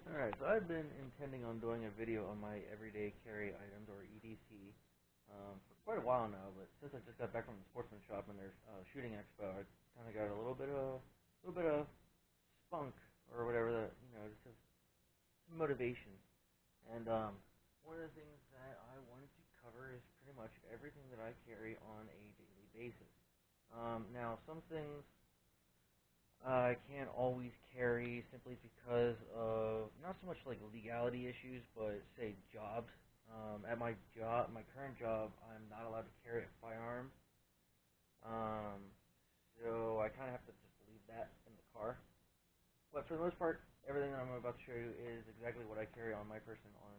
Alright, so I've been intending on doing a video on my everyday carry items, or EDC, for quite a while now, but since I just got back from the sportsman shop and their shooting expo, I kind of got a little bit of spunk, or whatever, just some motivation. And one of the things that I wanted to cover is pretty much everything that I carry on a daily basis. Now, some things I can't always carry simply because of not so much like legality issues, but say jobs. At my job, my current job, I'm not allowed to carry a firearm. Um, so I kind of have to just leave that in the car. But for the most part, everything that I'm about to show you is exactly what I carry on my person on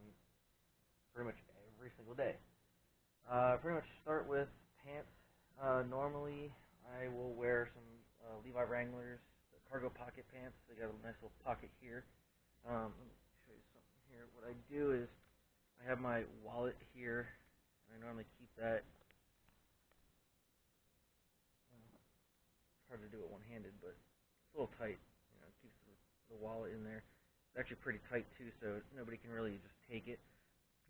pretty much every single day. Pretty much start with pants. Normally, I will wear some Levi Wranglers, the cargo pocket pants. They got a nice little pocket here. Let me show you something here. What I do is I have my wallet here, and I normally keep that. It's hard to do it one-handed, but it's a little tight. It keeps the wallet in there. It's actually pretty tight too, so nobody can really just take it.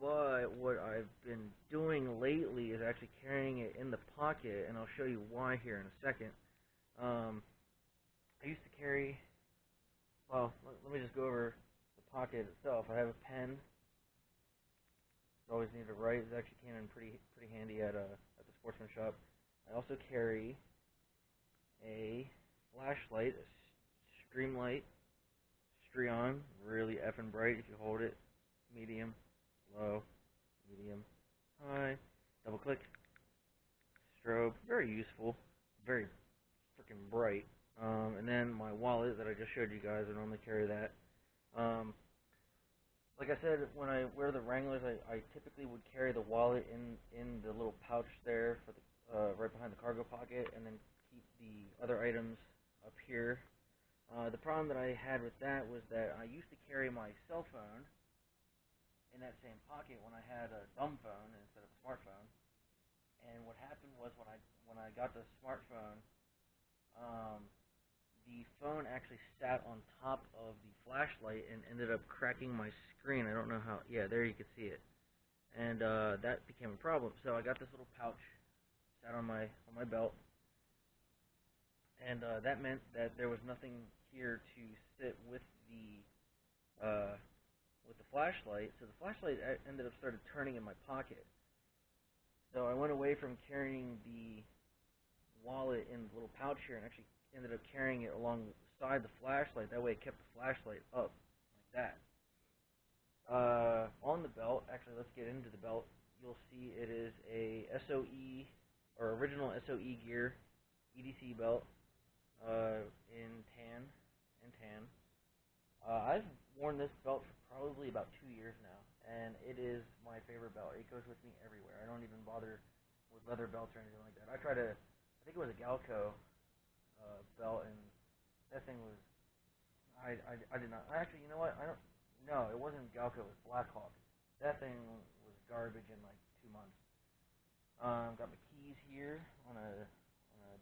But what I've been doing lately is actually carrying it in the pocket, and I'll show you why here in a second. I used to carry, well, let me just go over the pocket itself. I have a pen. Always need to write. It actually came in pretty handy at the sportsman shop. I also carry a flashlight, a stream light, Streon, really effing bright if you hold it. Medium, low, medium, high. Double click. Strobe, very useful, very freaking bright. And then my wallet that I just showed you guys, I normally carry that. Like I said, when I wear the Wranglers, I typically would carry the wallet in the little pouch there for the right behind the cargo pocket, and then keep the other items up here. The problem that I had with that was that I used to carry my cell phone in that same pocket when I had a dumb phone instead of a smartphone. And what happened was when I got the smartphone, the phone actually sat on top of the flashlight and ended up cracking my screen. I don't know how. Yeah, there you can see it. And that became a problem. So I got this little pouch, sat on my belt, and that meant that there was nothing here to sit with the flashlight. So the flashlight ended up started turning in my pocket. So I went away from carrying the wallet in the little pouch here and actually ended up carrying it alongside the flashlight. That way it kept the flashlight up like that. On the belt, actually let's get into the belt. You'll see it is a SOE, or original SOE gear EDC belt in tan. I've worn this belt for probably about 2 years now, and it is my favorite belt. It goes with me everywhere. I don't even bother with leather belts or anything like that. I think it was a Galco belt, and that thing was, I did not, actually, you know what, no, it wasn't Galco, it was Blackhawk. That thing was garbage in like 2 months. Got my keys here on a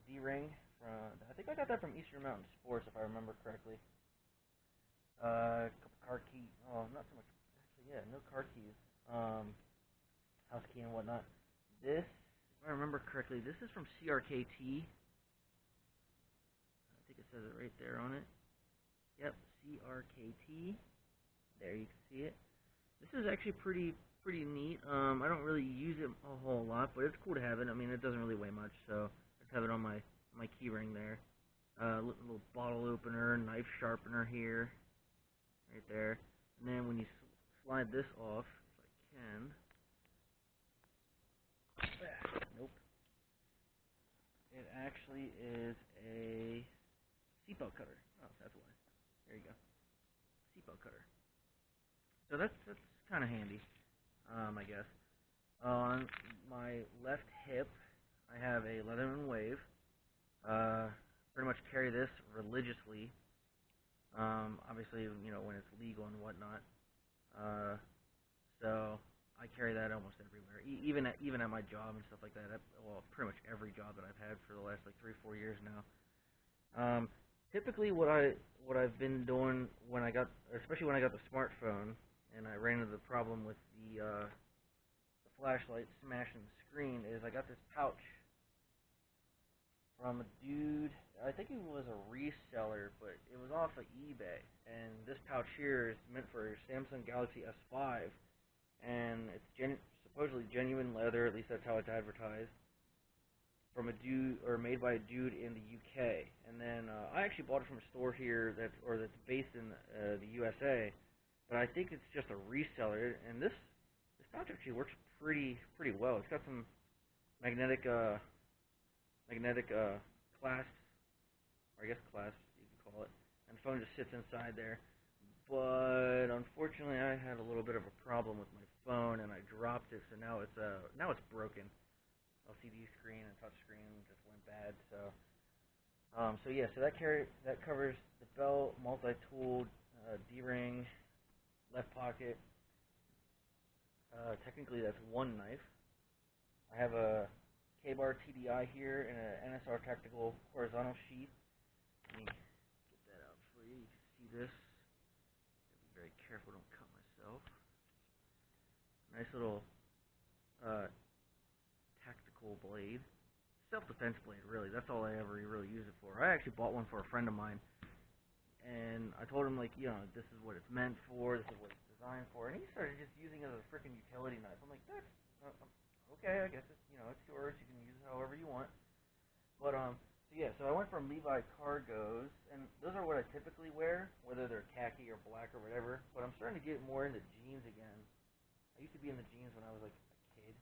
D-ring from, I think I got that from Eastern Mountain Sports if I remember correctly. Couple car keys, oh, not so much, actually, yeah, no car keys, house key and whatnot. This, if I remember correctly, this is from CRKT. I think it says it right there on it. Yep, CRKT. There, you can see it. This is actually pretty neat. I don't really use it a whole lot, but it's cool to have it. I mean, it doesn't really weigh much, so I just have it on my key ring there. Little bottle opener, knife sharpener here, right there. And then when you slide this off, if I can. Nope. It actually is a seatbelt cutter. Oh, that's why. There you go. Seatbelt cutter. So that's kind of handy, I guess. On my left hip, I have a Leatherman Wave. Pretty much carry this religiously. Obviously, when it's legal and whatnot. So I carry that almost everywhere, even at my job and stuff like that. Well, pretty much every job that I've had for the last like 3-4 years now. Typically, what I've been doing when I got, especially when I got the smartphone, and I ran into the problem with the flashlight smashing the screen, is I got this pouch from a dude. I think he was a reseller, but it was off of eBay. And this pouch here is meant for a Samsung Galaxy S5, and it's supposedly genuine leather. At least that's how it's advertised. From a dude, or made by a dude in the UK. And then I actually bought it from a store here that's based in the USA, but I think it's just a reseller. And this pouch actually works pretty well. It's got some magnetic magnetic clasps, or I guess clasps you can call it, and the phone just sits inside there. But unfortunately, I had a little bit of a problem with my phone, and I dropped it, so now it's broken. LCD screen and touch screen just went bad. So yeah, so that covers the belt, multi-tool, D-ring, left pocket. Technically, that's one knife. I have a K-bar TDI here and an NSR tactical horizontal sheath. Let me get that out for you. You can see this. Gotta be very careful, don't cut myself. Nice little uh, tactical blade. Self-defense blade, really. That's all I ever really use it for. I actually bought one for a friend of mine, and I told him, like, this is what it's meant for, this is what it's designed for, and he started just using it as a freaking utility knife. I'm like, that's okay, I guess it's yours. You can use it however you want. But so yeah, so I went from Levi cargos, and those are what I typically wear, whether they're khaki or black or whatever. But I'm starting to get more into jeans again. I used to be in the jeans when I was like a kid,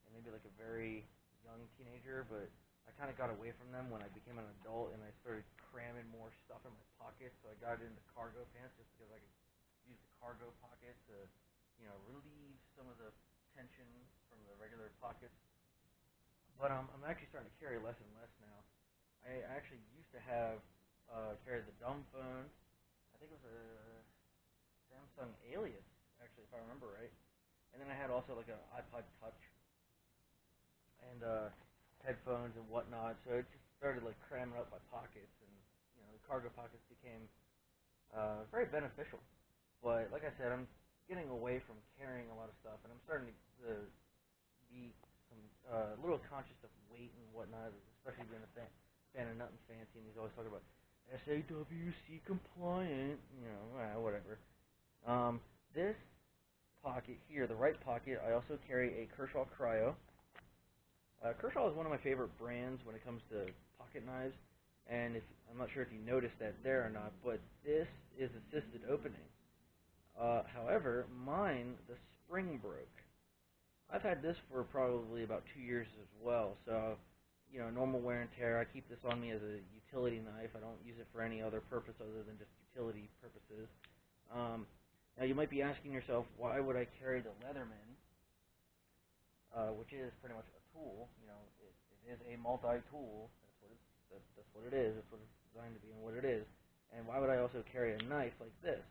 and maybe like a very young teenager, but I kind of got away from them when I became an adult, and I started cramming more stuff in my pockets. So I got into cargo pants just because I could use the cargo pocket to, relieve some of the tension from the regular pockets. But I'm actually starting to carry less and less now. I actually used to have carry the dumb phone. I think it was a Samsung Alias, actually, if I remember right. And then I had also like an iPod Touch and headphones and whatnot. So it just started like cramming up my pockets, and the cargo pockets became very beneficial. But like I said, I'm getting away from carrying a lot of stuff, and I'm starting to be a little conscious of weight and whatnot, especially being a fan of Nothing Fancy, and he's always talking about SAWC compliant, whatever. This pocket here, the right pocket, I also carry a Kershaw Cryo. Kershaw is one of my favorite brands when it comes to pocket knives, and I'm not sure if you noticed that there or not, but this is assisted opening. However, mine, the spring broke. I've had this for probably about 2 years as well, so, normal wear and tear. I keep this on me as a utility knife. I don't use it for any other purpose other than just utility purposes. Now, you might be asking yourself, why would I carry the Leatherman, which is pretty much a tool. It is a multi-tool. That's what it is. That's what it's designed to be and what it is. And why would I also carry a knife like this?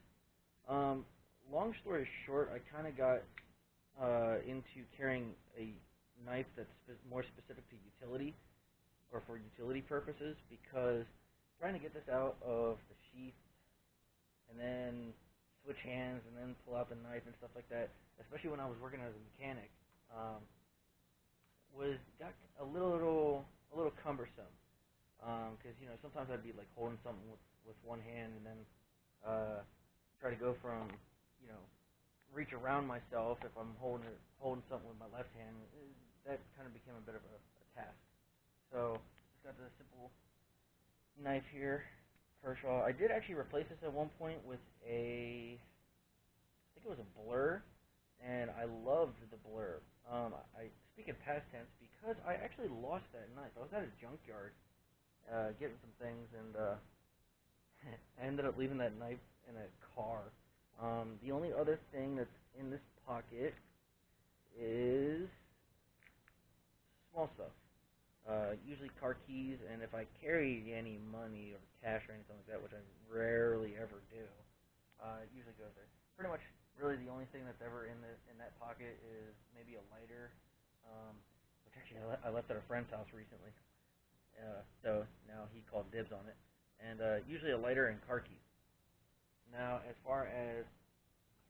Long story short, I kind of got into carrying a knife that's more specific to utility, or for utility purposes, because trying to get this out of the sheath and then switch hands and then pull out the knife and stuff like that, especially when I was working as a mechanic, got a little cumbersome. Because sometimes I'd be like holding something with one hand, and then try to go from you know reach around myself if I'm holding something with my left hand. That kind of became a bit of a task. So just got the simple knife here, Kershaw. I did actually replace this at one point with I think it was a Blur, and I loved the Blur. I speak in past tense because I actually lost that knife. I was at a junkyard getting some things, and I ended up leaving that knife in a car. The only other thing that's in this pocket is small stuff. Usually car keys, and if I carry any money or cash or anything like that, which I rarely ever do, it usually goes there. Pretty much, really, the only thing that's ever in that pocket is maybe a lighter, which actually I left at a friend's house recently. So now he called dibs on it. and usually a lighter and car keys. Now, as far as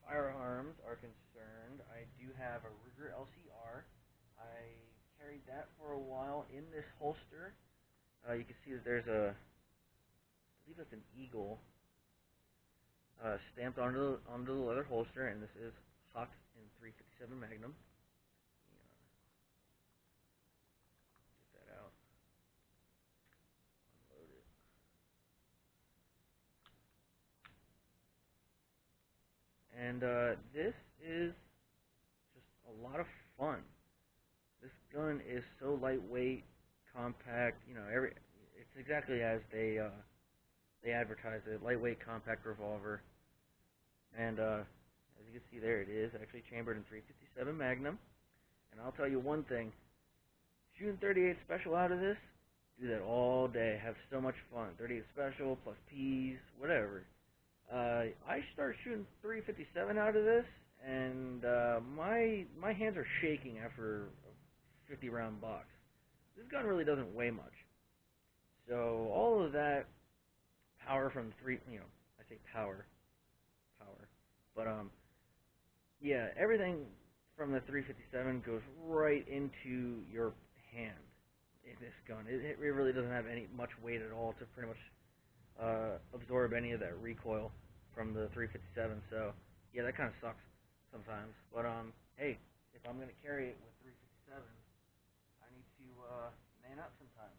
firearms are concerned, I do have a Ruger LCR. I carried that for a while in this holster. You can see that there's I believe it's an eagle stamped onto the leather holster, and this is Hawk in 357 Magnum. Get that out, unload it, and this is just a lot of fun. This gun is so lightweight, compact. It's exactly as they advertise it. Lightweight, compact revolver, and as you can see there, it is actually chambered in 357 Magnum. And I'll tell you one thing: shooting 38 special out of this, do that all day. Have so much fun. 38 special plus P's, whatever. I started shooting 357 out of this, and my hands are shaking after a 50 round box. This gun really doesn't weigh much, so all of that power from I say power, but yeah, everything from the 357 goes right into your hand in this gun. It really doesn't have much weight at all to pretty much absorb any of that recoil from the 357. So yeah, that kind of sucks sometimes. But hey, if I'm gonna carry it with 357, I need to man up sometimes.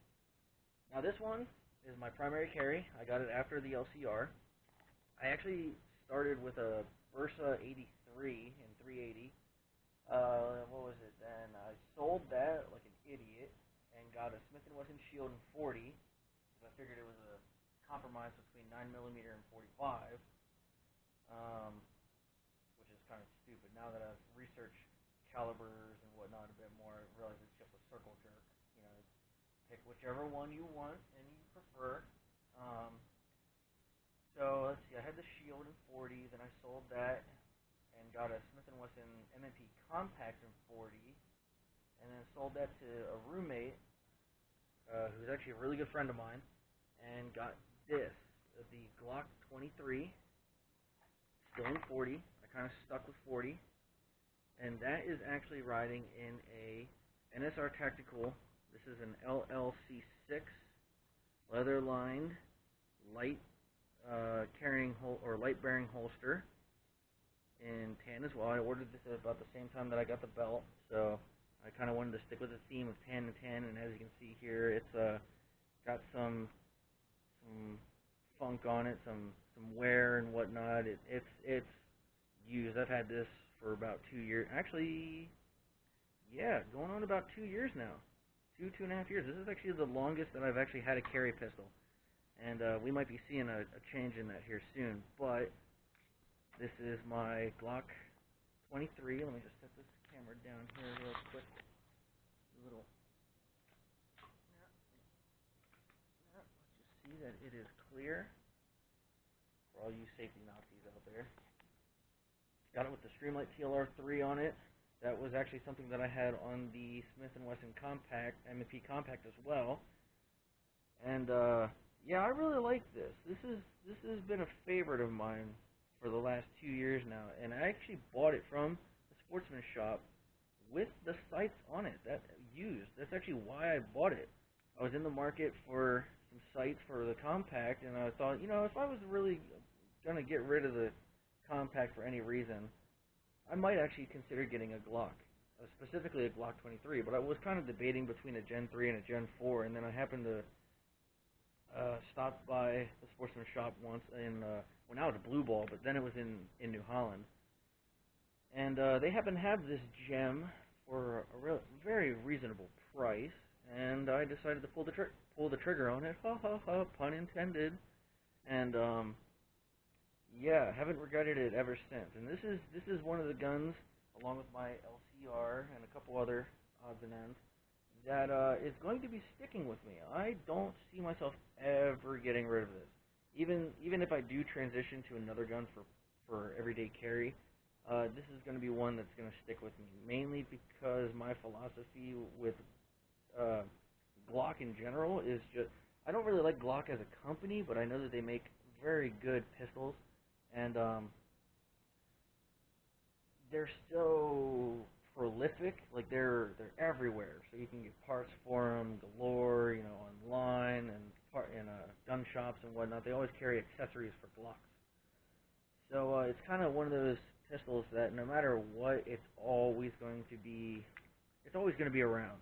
Now this one is my primary carry. I got it after the LCR. I actually started with a Versa 83 in 380. What was it then? I sold that like an idiot and got a Smith & Wesson Shield in 40 because I figured it was a compromise between 9mm and 45, which is kind of stupid. Now that I've researched calibers and whatnot a bit more, I realize it's just a circle jerk. Pick whichever one you want and you prefer. So let's see, I had the Shield in 40, then I sold that and got a Smith & Wesson M&P Compact in 40, and then sold that to a roommate who's actually a really good friend of mine, and got this, the Glock 23, still in 40. I kind of stuck with 40, and that is actually riding in a NSR Tactical. This is an LLC6 leather-lined light light bearing holster in tan as well. I ordered this at about the same time that I got the belt, so I kind of wanted to stick with the theme of tan and tan. And as you can see here, it's got some funk on it, some wear and whatnot. It's used. I've had this for about 2 years. Actually, yeah, going on about 2 years now. 2.5 years. This is actually the longest that I've actually had a carry pistol. And we might be seeing a change in that here soon. But this is my Glock 23. Let me just set this camera down here real quick. Let's just see that it is clear for all you safety Nazis out there. Got it with the Streamlight TLR3 on it. That was actually something that I had on the Smith & Wesson Compact, M&P Compact as well. And yeah, I really like this. This has been a favorite of mine for the last 2 years now, and I actually bought it from the Sportsman Shop with the sights on it, that used. That's actually why I bought it. I was in the market for some sights for the Compact, and I thought, if I was really gonna get rid of the Compact for any reason, I might actually consider getting a Glock, specifically a Glock 23. But I was kind of debating between a Gen 3 and a Gen 4, and then I happened to stopped by the Sportsman Shop once well, now it's a Blue Ball, but then it was in New Holland. And they happen to have this gem for a very reasonable price, and I decided to pull the trigger on it. Ha ha ha, pun intended. And yeah, haven't regretted it ever since. And this is one of the guns, along with my LCR and a couple other odds and ends, that is going to be sticking with me. I don't see myself ever getting rid of this. Even if I do transition to another gun for everyday carry, this is going to be one that's going to stick with me, mainly because my philosophy with Glock in general is just, I don't really like Glock as a company, but I know that they make very good pistols, and they're so prolific. Like they're everywhere, so you can get parts for them galore, you know, online and in gun shops and whatnot. They always carry accessories for Glocks. So it's kind of one of those pistols that no matter what, it's always going to be around.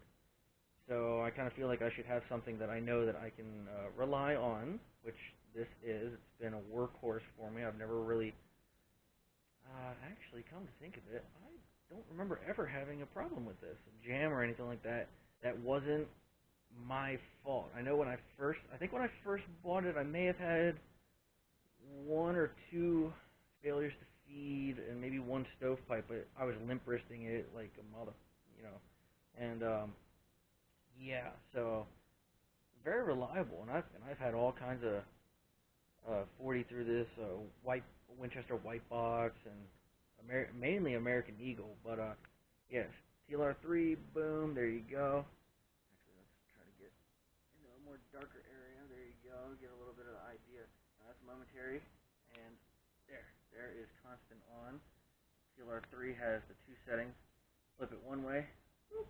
So I kind of feel like I should have something that I know that I can rely on, which this is. It's been a workhorse for me. I've never really, actually, come to think of it, I don't remember ever having a problem with this, a jam or anything like that. That wasn't my fault. I think when I first bought it, I may have had one or two failures to feed and maybe one stovepipe, but I was limp wristing it like a mother, you know. And yeah, so very reliable, and I've had all kinds of 40 through this white Winchester white box and mainly American Eagle, but yes, TLR3, boom, there you go. Actually, let's try to get into a more darker area. There you go, get a little bit of the idea. Now, that's momentary, and there is constant on. TLR3 has the two settings. Flip it one way, boop,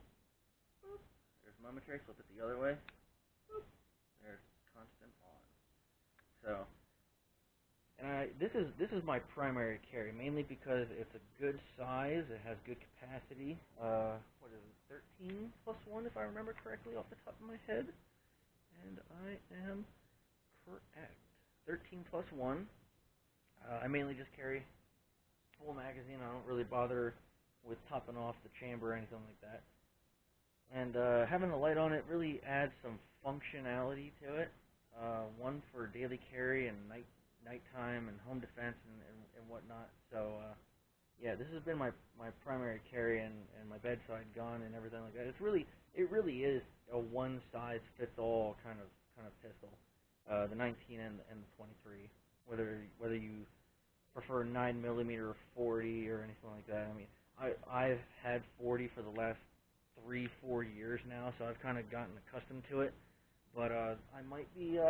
boop. There's momentary. Flip it the other way, boop. There's constant on. So, and this is my primary carry, mainly because it's a good size. It has good capacity. What is it? 13 plus 1, if I remember correctly off the top of my head. And I am correct. 13 plus 1. I mainly just carry full magazine. I don't really bother with topping off the chamber or anything like that. And having a light on it really adds some functionality to it. One for daily carry and nighttime and home defense and whatnot. So yeah, this has been my primary carry and my bedside gun and everything like that. It really is a one size fits all kind of pistol. The 19 and the 23. Whether you prefer 9mm or 40 or anything like that. I mean, I've had 40 for the last 3-4 years now, so I've kind of gotten accustomed to it. But I might be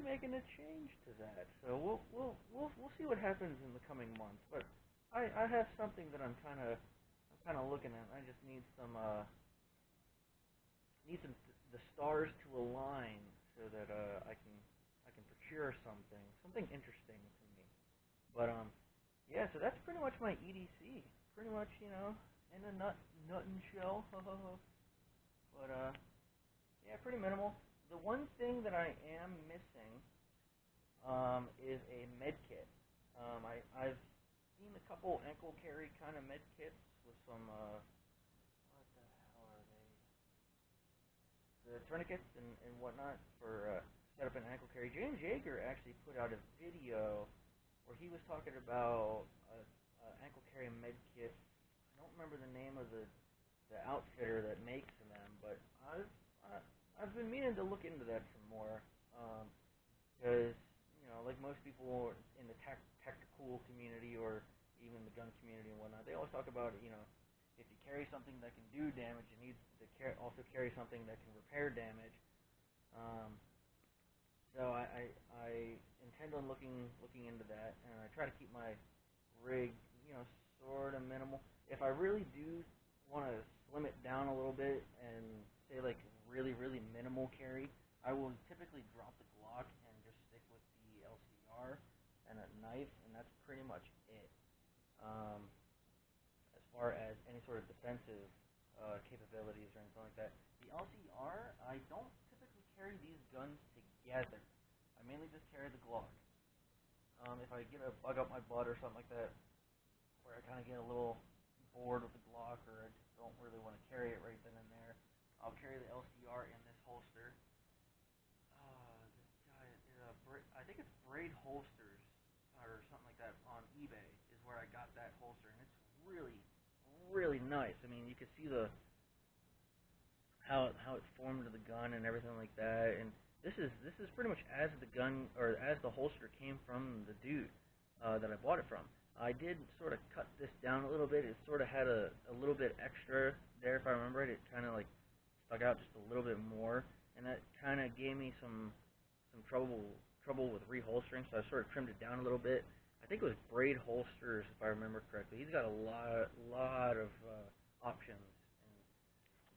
making a change to that. So we'll see what happens in the coming months. But I have something that I'm kind of looking at. I just need some the stars to align so that I can procure something interesting to me. But yeah, so that's pretty much my EDC. Pretty much, you know, in a nut and shell. But yeah, pretty minimal. The one thing that I am missing is a med kit. I've seen a couple ankle carry kind of med kits with some what the hell are they? The tourniquets and whatnot for set up an ankle carry. James Yeager actually put out a video where he was talking about ankle carry med kits. I don't remember the name of the outfitter that makes them, but I've been meaning to look into that some more, because you know, like most people in the tactical community or even the gun community and whatnot, they always talk about, you know, if you carry something that can do damage, you need to also carry something that can repair damage. Um, so I intend on looking into that, and I try to keep my rig, you know, sort of minimal. If I really do want to slim it down a little bit and say like really minimal carry, I will typically drop the Glock and just stick with the LCR and a knife, and that's pretty much it. Um, as far as any sort of defensive capabilities or anything like that. The LCR, I don't typically carry these guns together. I mainly just carry the Glock. If I get a bug up my butt or something like that, where I kind of get a little bored with the Glock, or I just don't really want to carry it right then and there, I'll carry the LCR in this holster. This guy, I think it's Braid Holsters or something like that on eBay is where I got that holster, and it's really nice. I mean, you can see how it formed the gun and everything like that, and this is pretty much as the gun or as the holster came from the dude that I bought it from. I did sort of cut this down a little bit. It sort of had a little bit extra there, if I remember it. It kind of like stuck out just a little bit more, and that kind of gave me some some trouble with reholstering, so I sort of trimmed it down a little bit. I think it was Braid Holsters, if I remember correctly. He's got a lot of options and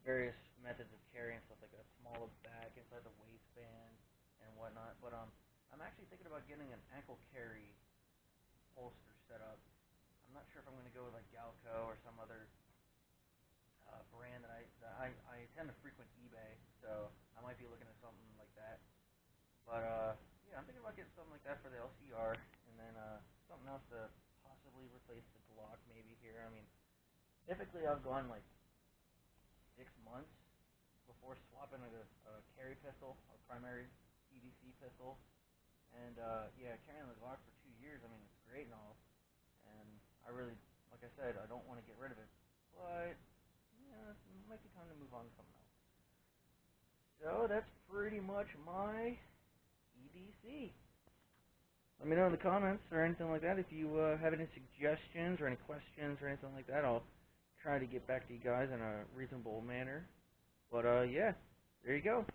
various methods of carrying stuff like a smaller back inside the waistband and whatnot. But I'm actually thinking about getting an ankle carry holster set up. I'm not sure if I'm going to go with like Galco or some other brand that I tend to frequent eBay, so I might be looking at something like that. But yeah, I'm thinking about getting something like that for the LCR, and then something else to possibly replace the Glock maybe here. I mean, typically I've gone like 6 months before swapping a carry pistol or primary EDC pistol, and yeah, carrying the Glock for 2 years. I mean, it's great and all, and I really, like I said, I don't want to get rid of it, but yeah, it might be time to move on to something else. So that's pretty much my EDC. Let me know in the comments or anything like that if you have any suggestions or any questions or anything like that. I'll try to get back to you guys in a reasonable manner. But yeah, there you go.